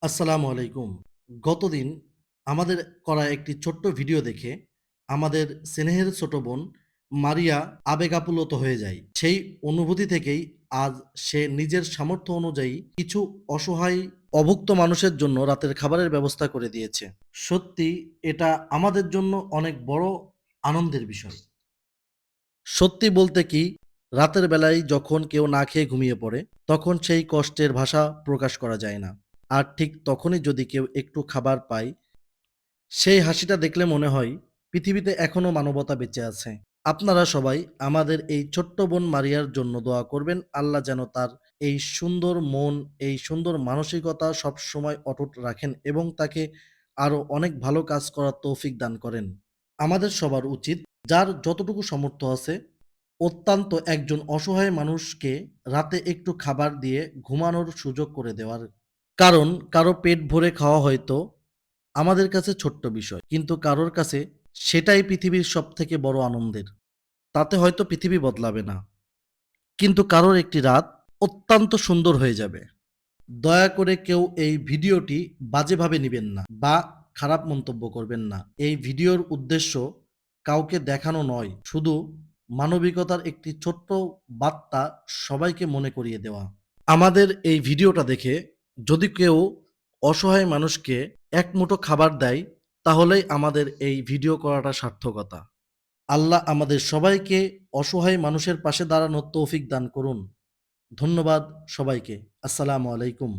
আসসালামু আলাইকুম। গতদিন আমাদের করা একটি ছোট্ট ভিডিও দেখে আমাদের স্নেহের ছোট বোন মারিয়া আবেগ আপ্লুত হয়ে যায়। সেই অনুভূতি থেকেই আজ সে নিজের সামর্থ্য অনুযায়ী কিছু অসহায় অভুক্ত মানুষের জন্য রাতের খাবারের ব্যবস্থা করে দিয়েছে। সত্যি এটা আমাদের জন্য অনেক বড় আনন্দের বিষয়। সত্যি বলতে কি, রাতের বেলায় যখন কেউ না খেয়ে ঘুমিয়ে পড়ে, তখন সেই কষ্টের ভাষা প্রকাশ করা যায় না। আর ঠিক তখনই যদি কেউ একটু খাবার পায়, সেই হাসিটা দেখলে মনে হয় পৃথিবীতে এখনো মানবতা বেঁচে আছে। আপনারা সবাই আমাদের এই ছোট্ট বোন মারিয়ার জন্য দোয়া করবেন। আল্লাহ যেন তার এই সুন্দর মন, এই সুন্দর মানসিকতা সবসময় অটুট রাখেন এবং তাকে আরো অনেক ভালো কাজ করার তৌফিক দান করেন। আমাদের সবার উচিত যার যতটুকু সামর্থ্য আছে অত্যন্ত একজন অসহায় মানুষকে রাতে একটু খাবার দিয়ে ঘুমানোর সুযোগ করে দেওয়ার। কারণ কারো পেট ভরে খাওয়া হয়তো আমাদের কাছে ছোট্ট বিষয়, কিন্তু কারোর কাছে সেটাই পৃথিবীর সবথেকে বড় আনন্দের। তাতে হয়তো পৃথিবী বদলাবে না, কিন্তু কারোর একটি রাত অত্যন্ত সুন্দর হয়ে যাবে। দয়া করে কেউ এই ভিডিওটি বাজেভাবে নিবেন না বা খারাপ মন্তব্য করবেন না। এই ভিডিওর উদ্দেশ্য কাউকে দেখানো নয়, শুধু মানবিকতার একটি ছোট্ট বার্তা সবাইকে মনে করিয়ে দেওয়া। আমাদের এই ভিডিওটা দেখে যদি কেউ অসহায় মানুষকে এক মুঠো খাবার দেয়, তাহলেই আমাদের এই ভিডিও করাটা সার্থকতা। আল্লাহ আমাদের সবাইকে অসহায় মানুষের পাশে দাঁড়ানোর তৌফিক দান করুন। ধন্যবাদ সবাইকে। আসসালামু আলাইকুম।